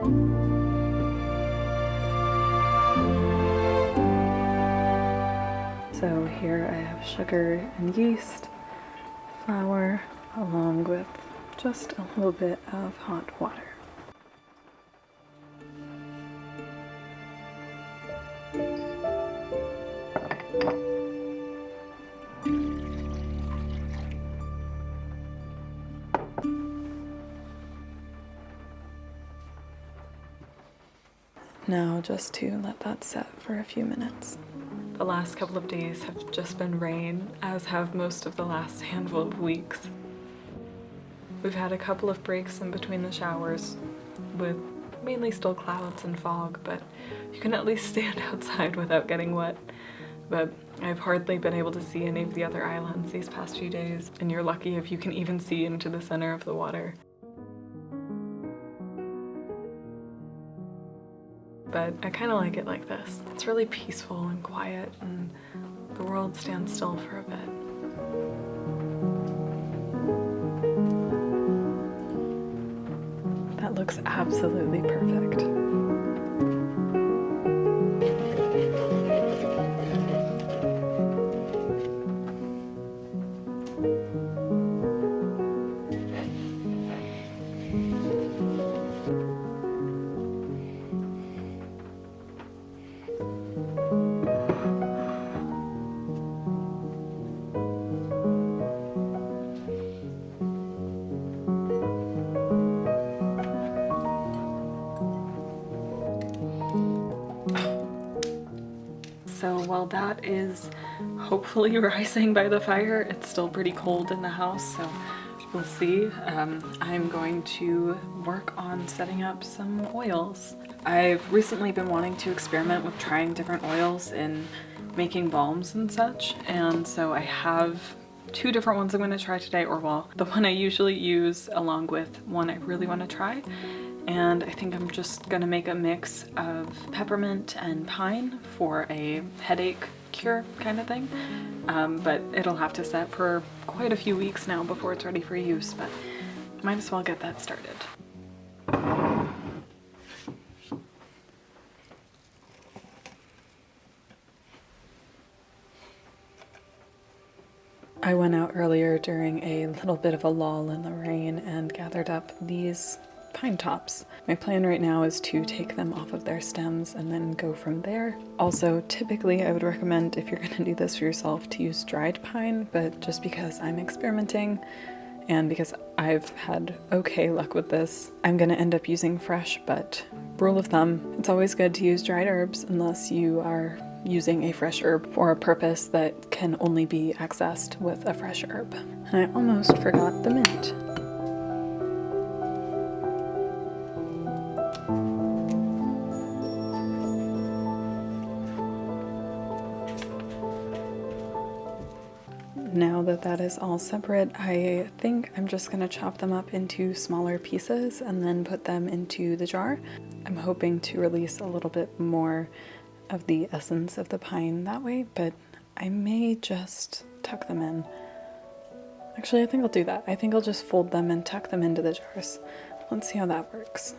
So here I have sugar and yeast, flour, along with just a little bit of hot water. Now just to let that set for a few minutes. The last couple of days have just been rain, as have most of the last handful of weeks. We've had a couple of breaks in between the showers, with mainly still clouds and fog, but you can at least stand outside without getting wet. But I've hardly been able to see any of the other islands these past few days, and you're lucky if you can even see into the center of the water. But I kind of like it like this. It's really peaceful and quiet, and the world stands still for a bit. That looks absolutely perfect. So while that is hopefully rising by the fire, it's still pretty cold in the house, so we'll see. I'm going to work on setting up some oils. I've recently been wanting to experiment with trying different oils in making balms and such, and so I have 2 different ones I'm going to try today, or well, the one I usually use along with one I really want to try. And I think I'm just gonna make a mix of peppermint and pine for a headache cure kind of thing. But it'll have to set for quite a few weeks now before it's ready for use, but might as well get that started. I went out earlier during a little bit of a lull in the rain and gathered up these pine tops. My plan right now is to take them off of their stems and then go from there. Also, typically I would recommend, if you're gonna do this for yourself, to use dried pine, but just because I'm experimenting and because I've had okay luck with this, I'm gonna end up using fresh, but rule of thumb, it's always good to use dried herbs unless you are using a fresh herb for a purpose that can only be accessed with a fresh herb. And I almost forgot the mint. Now that that is all separate, I think I'm just gonna chop them up into smaller pieces and then put them into the jar. I'm hoping to release a little bit more of the essence of the pine that way, but I may just tuck them in. Actually, I think I'll do that. I think I'll just fold them and tuck them into the jars. Let's see how that works.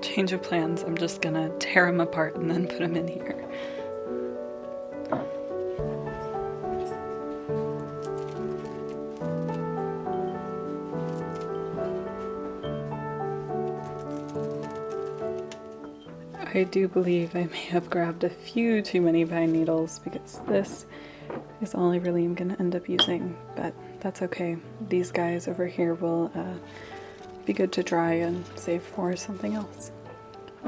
Change of plans. I'm just gonna tear them apart and then put them in here. I do believe I may have grabbed a few too many pine needles because this is all I really am gonna end up using, but that's okay. These guys over here will be good to dry and save for something else.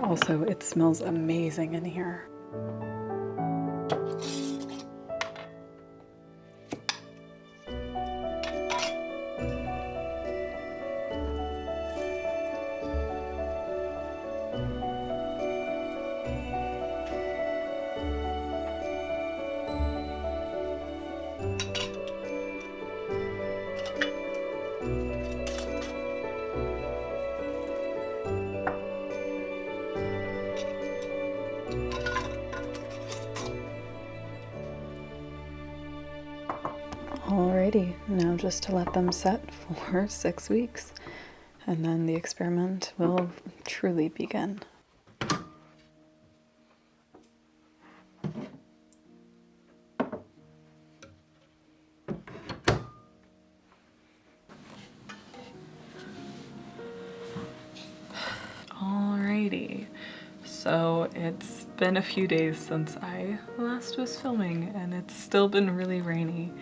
Also, it smells amazing in here. Alrighty, now just to let them set for 6 weeks, and then the experiment will truly begin. Alrighty, so it's been a few days since I last was filming, and it's still been really rainy.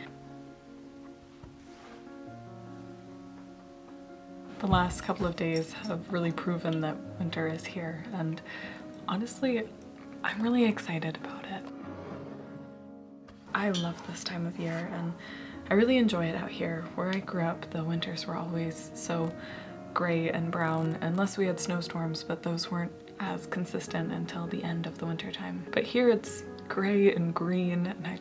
The last couple of days have really proven that winter is here, and honestly, I'm really excited about it. I love this time of year, and I really enjoy it out here. Where I grew up, the winters were always so gray and brown, unless we had snowstorms, but those weren't as consistent until the end of the winter time. But here it's gray and green, and I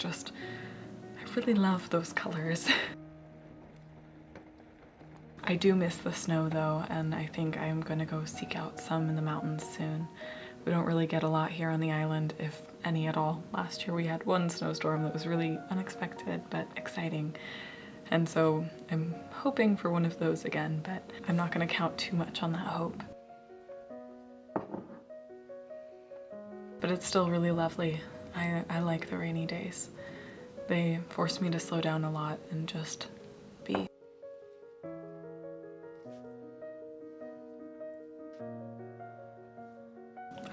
really love those colors. I do miss the snow though, and I think I'm gonna go seek out some in the mountains soon. We don't really get a lot here on the island, if any at all. Last year we had one snowstorm that was really unexpected but exciting. And so I'm hoping for one of those again, but I'm not gonna count too much on that hope. But it's still really lovely. I like the rainy days. They force me to slow down a lot and just be.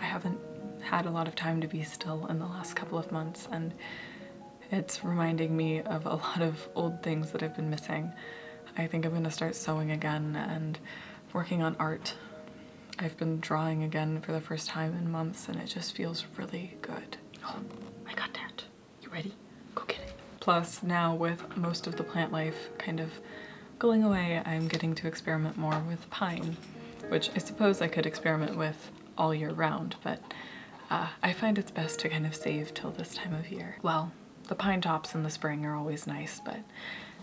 I haven't had a lot of time to be still in the last couple of months, and it's reminding me of a lot of old things that I've been missing. I think I'm gonna start sewing again and working on art. I've been drawing again for the first time in months, and it just feels really good. Oh, I got that. You ready? Go get it. Plus, now with most of the plant life kind of going away, I'm getting to experiment more with pine, which I suppose I could experiment with all year round, but I find it's best to kind of save till this time of year. Well, the pine tops in the spring are always nice, but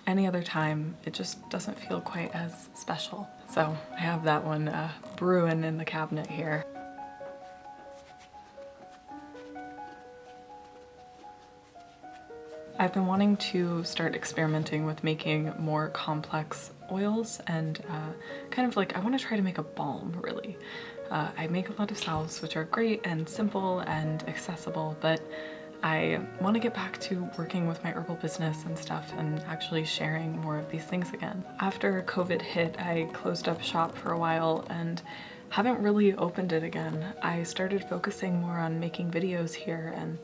any other time it just doesn't feel quite as special. So I have that one brewing in the cabinet here. I've been wanting to start experimenting with making more complex oils, and kind of like I want to try to make a balm, really. I make a lot of salves, which are great and simple and accessible, but I want to get back to working with my herbal business and stuff and actually sharing more of these things again. After COVID hit, I closed up shop for a while and haven't really opened it again. I started focusing more on making videos here and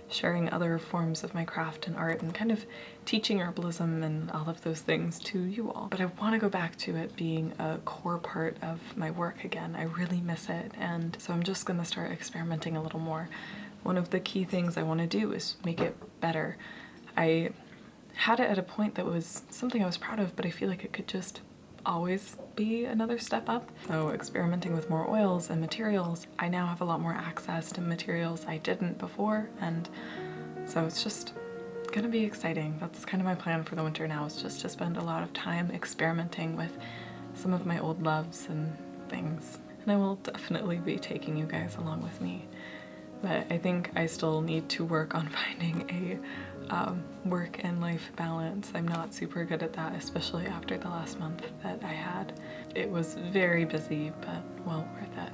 sharing other forms of my craft and art and kind of teaching herbalism and all of those things to you all. But I want to go back to it being a core part of my work again. I really miss it, and so I'm just gonna start experimenting a little more. One of the key things I want to do is make it better. I had it at a point that was something I was proud of, but I feel like it could just always be another step up. So experimenting with more oils and materials, I now have a lot more access to materials I didn't before, and so it's just gonna be exciting. That's kind of my plan for the winter now, is just to spend a lot of time experimenting with some of my old loves and things. And I will definitely be taking you guys along with me. But I think I still need to work on finding a work and life balance. I'm not super good at that, especially after the last month that I had. It was very busy, but well worth it.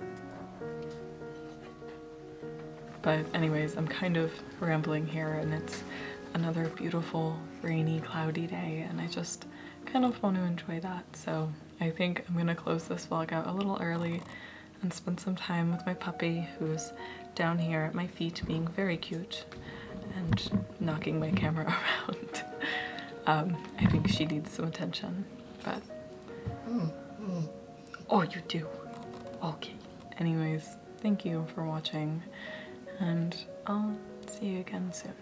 But anyways, I'm kind of rambling here, and it's another beautiful, rainy, cloudy day, and I just kind of want to enjoy that. So I think I'm gonna close this vlog out a little early and spend some time with my puppy, who's down here at my feet being very cute and knocking my camera around. I think she needs some attention, but oh, you do? Okay. Anyways, thank you for watching, and I'll see you again soon.